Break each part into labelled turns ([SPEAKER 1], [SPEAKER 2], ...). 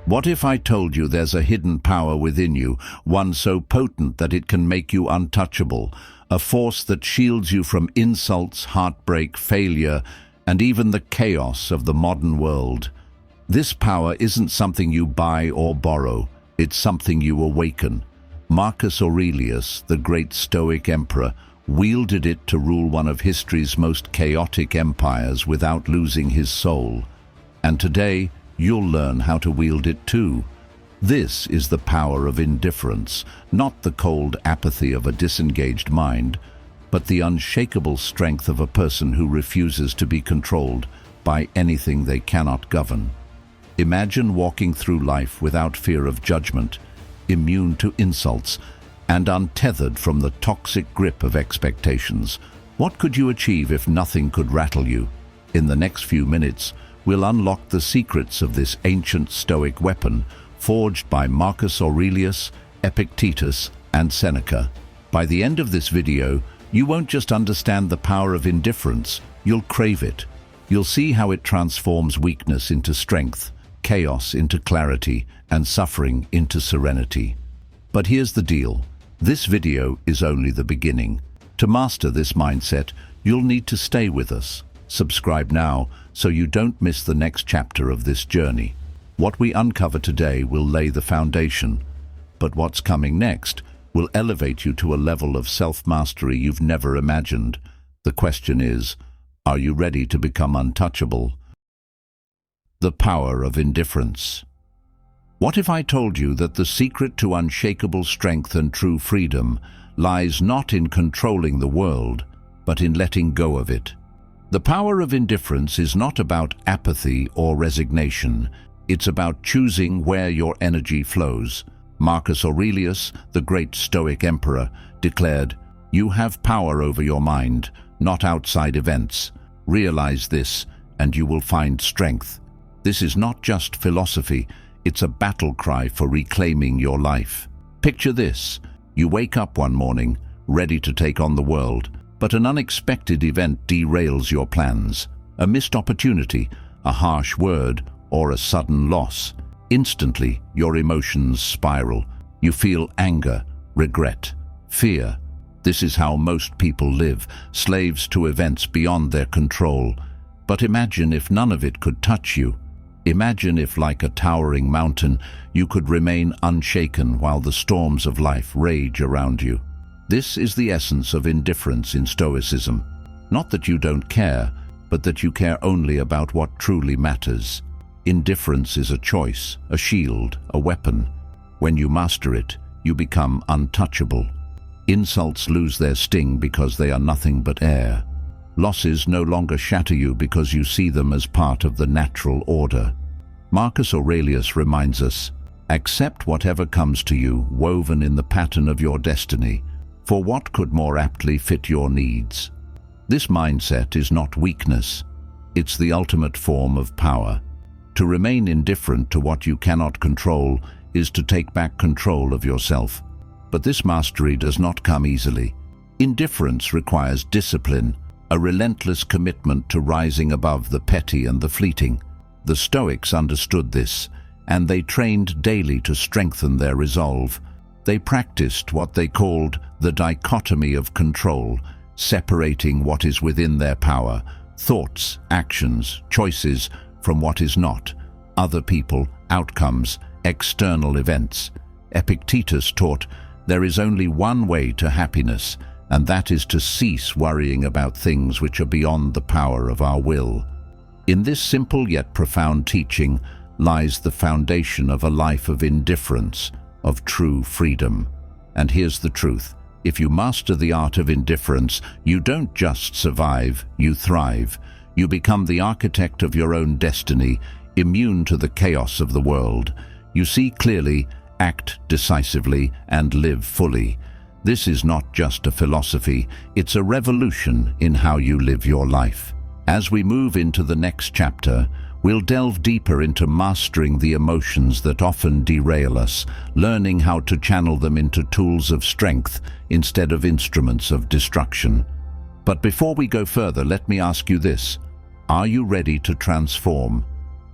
[SPEAKER 1] What if I told you there's a hidden power within you, one so potent that it can make you untouchable, a force that shields you from insults, heartbreak, failure, and even the chaos of the modern world? This power isn't something you buy or borrow, it's something you awaken. Marcus Aurelius, the great Stoic emperor, wielded it to rule one of history's most chaotic empires without losing his soul. And today, you'll learn how to wield it too. This is the power of indifference, not the cold apathy of a disengaged mind, but the unshakable strength of a person who refuses to be controlled by anything they cannot govern. Imagine walking through life without fear of judgment, immune to insults, and untethered from the toxic grip of expectations. What could you achieve if nothing could rattle you? In the next few minutes, we'll unlock the secrets of this ancient Stoic weapon, forged by Marcus Aurelius, Epictetus, and Seneca. By the end of this video, you won't just understand the power of indifference, you'll crave it. You'll see how it transforms weakness into strength, chaos into clarity, and suffering into serenity. But here's the deal. This video is only the beginning. To master this mindset, you'll need to stay with us. Subscribe now so you don't miss the next chapter of this journey. What we uncover today will lay the foundation, but what's coming next will elevate you to a level of self-mastery you've never imagined. The question is, are you ready to become untouchable? The power of indifference. What if I told you that the secret to unshakable strength and true freedom lies not in controlling the world, but in letting go of it? The power of indifference is not about apathy or resignation. It's about choosing where your energy flows. Marcus Aurelius, the great Stoic emperor, declared, "You have power over your mind, not outside events. Realize this, and you will find strength." This is not just philosophy, it's a battle cry for reclaiming your life. Picture this. You wake up one morning, ready to take on the world, but an unexpected event derails your plans. A missed opportunity, a harsh word, or a sudden loss. Instantly, your emotions spiral. You feel anger, regret, fear. This is how most people live, slaves to events beyond their control. But imagine if none of it could touch you. Imagine if, like a towering mountain, you could remain unshaken while the storms of life rage around you. This is the essence of indifference in Stoicism. Not that you don't care, but that you care only about what truly matters. Indifference is a choice, a shield, a weapon. When you master it, you become untouchable. Insults lose their sting because they are nothing but air. Losses no longer shatter you because you see them as part of the natural order. Marcus Aurelius reminds us, accept whatever comes to you, woven in the pattern of your destiny, for what could more aptly fit your needs? This mindset is not weakness, it's the ultimate form of power. To remain indifferent to what you cannot control is to take back control of yourself. But this mastery does not come easily. Indifference requires discipline, a relentless commitment to rising above the petty and the fleeting. The Stoics understood this, and they trained daily to strengthen their resolve. They practiced what they called the dichotomy of control, separating what is within their power, thoughts, actions, choices, from what is not, other people, outcomes, external events. Epictetus taught, there is only one way to happiness, and that is to cease worrying about things which are beyond the power of our will. In this simple yet profound teaching lies the foundation of a life of indifference, of true freedom. And here's the truth. If you master the art of indifference, you don't just survive, you thrive. You become the architect of your own destiny, immune to the chaos of the world. You see clearly, act decisively, and live fully. This is not just a philosophy, it's a revolution in how you live your life. As we move into the next chapter, we'll delve deeper into mastering the emotions that often derail us, learning how to channel them into tools of strength instead of instruments of destruction. But before we go further, let me ask you this. Are you ready to transform?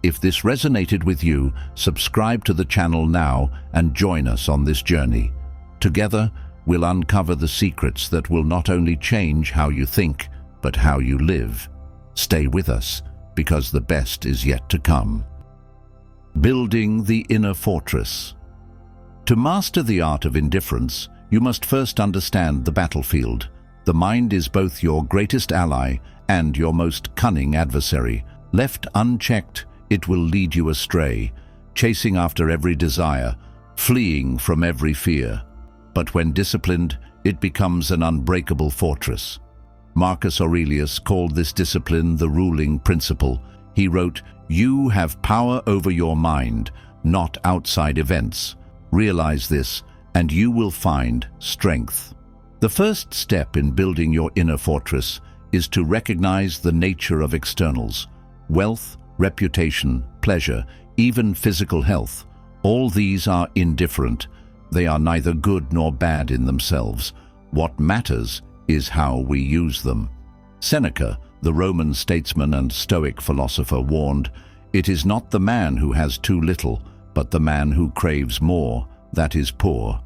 [SPEAKER 1] If this resonated with you, subscribe to the channel now and join us on this journey. Together, we'll uncover the secrets that will not only change how you think, but how you live. Stay with us, because the best is yet to come. Building the inner fortress. To master the art of indifference, you must first understand the battlefield. The mind is both your greatest ally and your most cunning adversary. Left unchecked, it will lead you astray, chasing after every desire, fleeing from every fear. But when disciplined, it becomes an unbreakable fortress. Marcus Aurelius called this discipline the ruling principle. He wrote, "You have power over your mind, not outside events. Realize this, and you will find strength." The first step in building your inner fortress is to recognize the nature of externals. Wealth, reputation, pleasure, even physical health. All these are indifferent. They are neither good nor bad in themselves. What matters is how we use them. Seneca, the Roman statesman and Stoic philosopher, warned, "It is not the man who has too little, but the man who craves more, that is poor."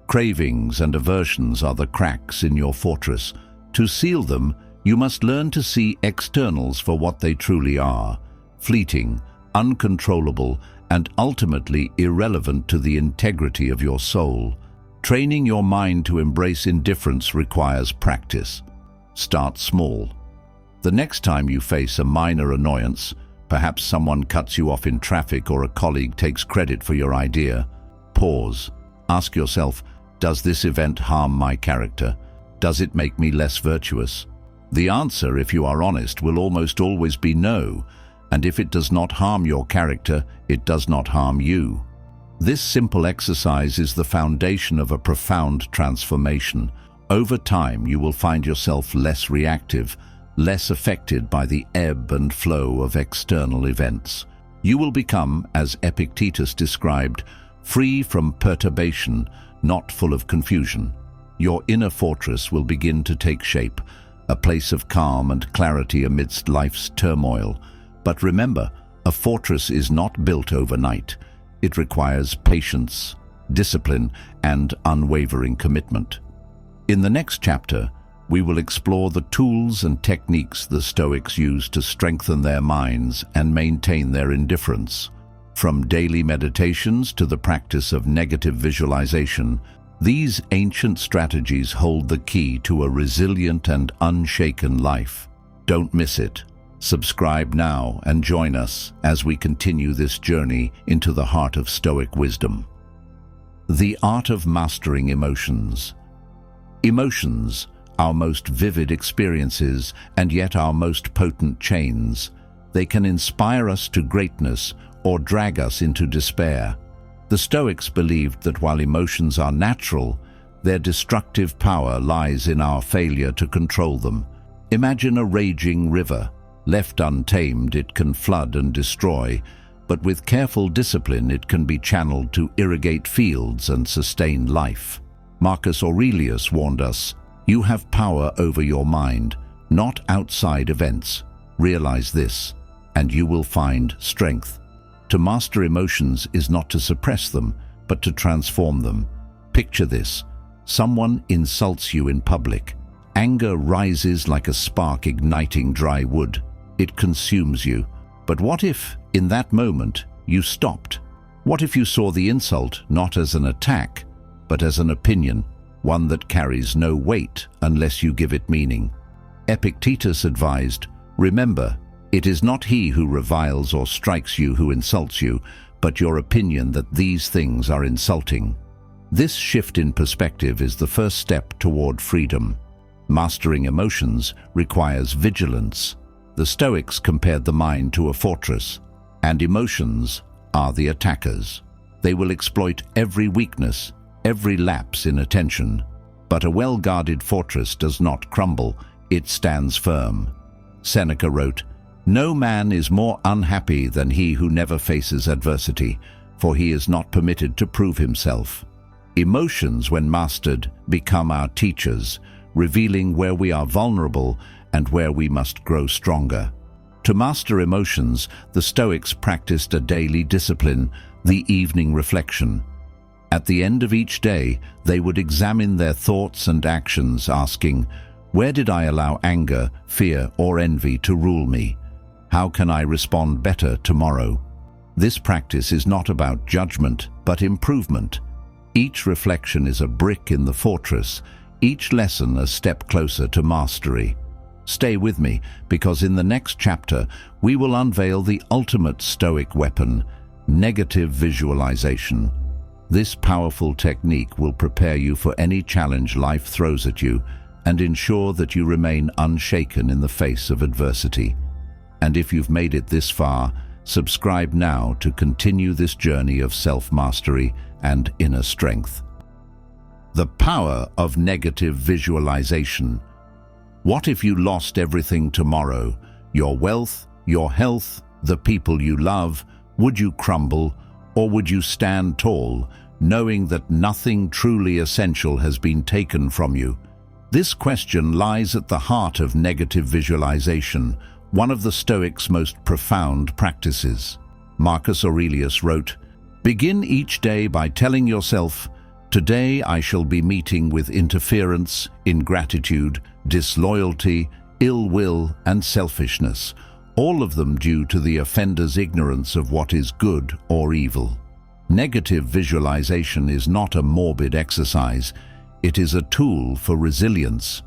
[SPEAKER 1] Cravings and aversions are the cracks in your fortress. To seal them, you must learn to see externals for what they truly are: fleeting, uncontrollable, and ultimately irrelevant to the integrity of your soul. Training your mind to embrace indifference requires practice. Start small. The next time you face a minor annoyance, perhaps someone cuts you off in traffic or a colleague takes credit for your idea, pause. Ask yourself, does this event harm my character? Does it make me less virtuous? The answer, if you are honest, will almost always be no, and if it does not harm your character, it does not harm you. This simple exercise is the foundation of a profound transformation. Over time, you will find yourself less reactive, less affected by the ebb and flow of external events. You will become, as Epictetus described, free from perturbation, not full of confusion. Your inner fortress will begin to take shape, a place of calm and clarity amidst life's turmoil. But remember, a fortress is not built overnight. It requires patience, discipline, and unwavering commitment. In the next chapter, we will explore the tools and techniques the Stoics used to strengthen their minds and maintain their indifference. From daily meditations to the practice of negative visualization, these ancient strategies hold the key to a resilient and unshaken life. Don't miss it. Subscribe now and join us as we continue this journey into the heart of Stoic wisdom. The art of mastering emotions. Emotions, our most vivid experiences and yet our most potent chains. They can inspire us to greatness or drag us into despair. The Stoics believed that while emotions are natural, their destructive power lies in our failure to control them. Imagine a raging river. Left untamed, it can flood and destroy, but with careful discipline it can be channeled to irrigate fields and sustain life. Marcus Aurelius warned us, "You have power over your mind, not outside events. Realize this, and you will find strength." To master emotions is not to suppress them, but to transform them. Picture this. Someone insults you in public. Anger rises like a spark igniting dry wood. It consumes you. But what if, in that moment, you stopped? What if you saw the insult not as an attack, but as an opinion, one that carries no weight unless you give it meaning? Epictetus advised, "Remember, it is not he who reviles or strikes you who insults you, but your opinion that these things are insulting." This shift in perspective is the first step toward freedom. Mastering emotions requires vigilance. The Stoics compared the mind to a fortress, and emotions are the attackers. They will exploit every weakness, every lapse in attention. But a well-guarded fortress does not crumble, it stands firm. Seneca wrote, "No man is more unhappy than he who never faces adversity, for he is not permitted to prove himself." Emotions, when mastered, become our teachers, revealing where we are vulnerable and where we must grow stronger. To master emotions, the Stoics practiced a daily discipline, the evening reflection. At the end of each day, they would examine their thoughts and actions, asking, "Where did I allow anger, fear, or envy to rule me? How can I respond better tomorrow?" This practice is not about judgment, but improvement. Each reflection is a brick in the fortress, each lesson a step closer to mastery. Stay with me, because in the next chapter, we will unveil the ultimate Stoic weapon, negative visualization. This powerful technique will prepare you for any challenge life throws at you and ensure that you remain unshaken in the face of adversity. And if you've made it this far, subscribe now to continue this journey of self-mastery and inner strength. The power of negative visualization. What if you lost everything tomorrow? Your wealth, your health, the people you love? Would you crumble, or would you stand tall, knowing that nothing truly essential has been taken from you? This question lies at the heart of negative visualization, one of the Stoics' most profound practices. Marcus Aurelius wrote, "Begin each day by telling yourself, 'Today I shall be meeting with interference, ingratitude, disloyalty, ill will, and selfishness, all of them due to the offender's ignorance of what is good or evil.'" Negative visualization is not a morbid exercise, it is a tool for resilience.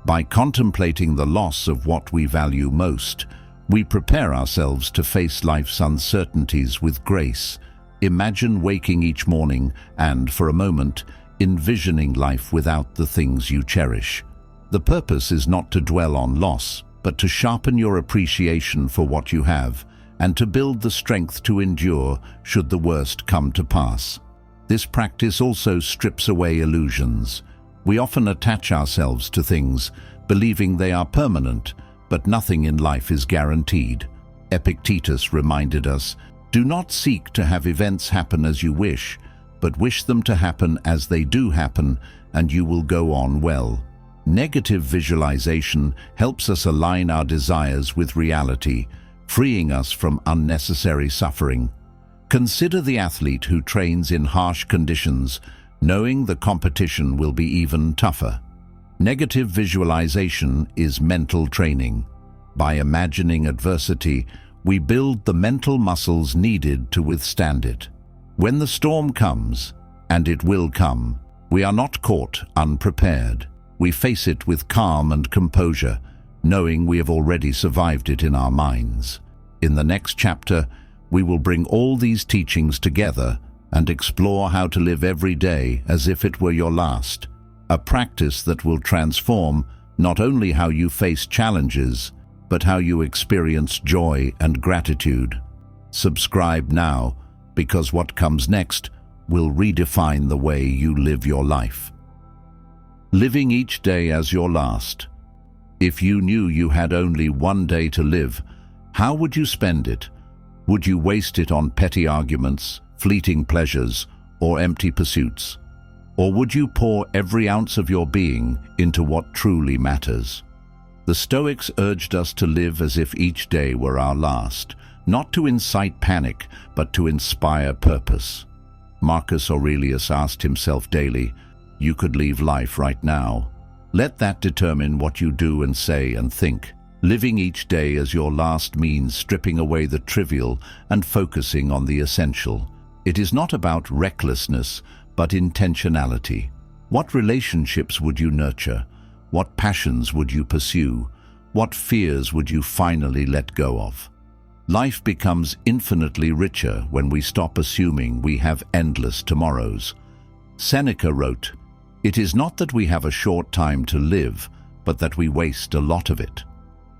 [SPEAKER 1] By contemplating the loss of what we value most, we prepare ourselves to face life's uncertainties with grace. Imagine waking each morning and, for a moment, envisioning life without the things you cherish. The purpose is not to dwell on loss, but to sharpen your appreciation for what you have and to build the strength to endure should the worst come to pass. This practice also strips away illusions. We often attach ourselves to things, believing they are permanent, but nothing in life is guaranteed. Epictetus reminded us, "Do not seek to have events happen as you wish, but wish them to happen as they do happen, and you will go on well." Negative visualization helps us align our desires with reality, freeing us from unnecessary suffering. Consider the athlete who trains in harsh conditions, knowing the competition will be even tougher. Negative visualization is mental training. By imagining adversity, we build the mental muscles needed to withstand it. When the storm comes, and it will come, we are not caught unprepared. We face it with calm and composure, knowing we have already survived it in our minds. In the next chapter, we will bring all these teachings together and explore how to live every day as if it were your last, a practice that will transform not only how you face challenges, but how you experience joy and gratitude. Subscribe now, because what comes next will redefine the way you live your life. Living each day as your last. If you knew you had only one day to live, how would you spend it? Would you waste it on petty arguments, fleeting pleasures, or empty pursuits? Or would you pour every ounce of your being into what truly matters? The Stoics urged us to live as if each day were our last, not to incite panic, but to inspire purpose. Marcus Aurelius asked himself daily, "You could leave life right now." Let that determine what you do and say and think. Living each day as your last means stripping away the trivial and focusing on the essential. It is not about recklessness, but intentionality. What relationships would you nurture? What passions would you pursue? What fears would you finally let go of? Life becomes infinitely richer when we stop assuming we have endless tomorrows. Seneca wrote, "It is not that we have a short time to live, but that we waste a lot of it."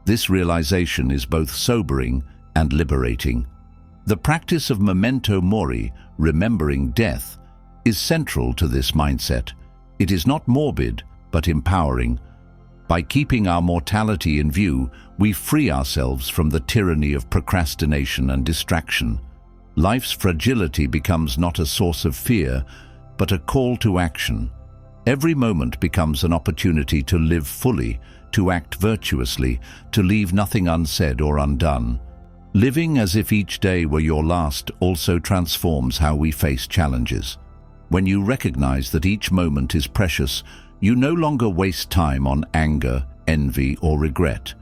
[SPEAKER 1] This realization is both sobering and liberating. The practice of memento mori, remembering death, is central to this mindset. It is not morbid, but empowering. By keeping our mortality in view, we free ourselves from the tyranny of procrastination and distraction. Life's fragility becomes not a source of fear, but a call to action. Every moment becomes an opportunity to live fully, to act virtuously, to leave nothing unsaid or undone. Living as if each day were your last also transforms how we face challenges. When you recognize that each moment is precious, you no longer waste time on anger, envy, or regret.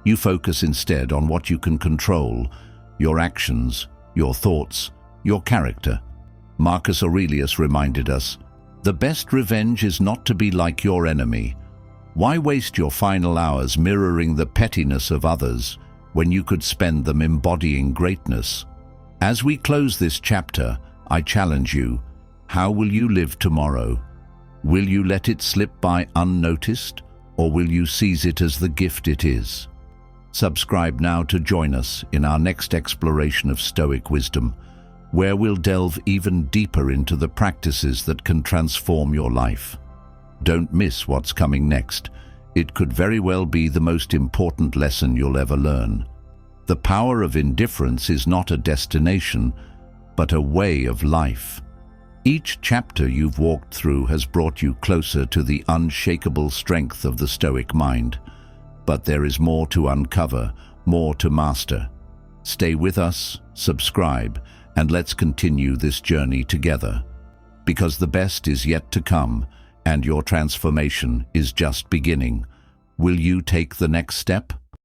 [SPEAKER 1] You focus instead on what you can control: your actions, your thoughts, your character. Marcus Aurelius reminded us, "The best revenge is not to be like your enemy." Why waste your final hours mirroring the pettiness of others when you could spend them embodying greatness? As we close this chapter, I challenge you: how will you live tomorrow? Will you let it slip by unnoticed, or will you seize it as the gift it is? Subscribe now to join us in our next exploration of Stoic wisdom, where we'll delve even deeper into the practices that can transform your life. Don't miss what's coming next. It could very well be the most important lesson you'll ever learn. The power of indifference is not a destination, but a way of life. Each chapter you've walked through has brought you closer to the unshakable strength of the Stoic mind. But there is more to uncover, more to master. Stay with us, subscribe, and let's continue this journey together. Because the best is yet to come, and your transformation is just beginning. Will you take the next step?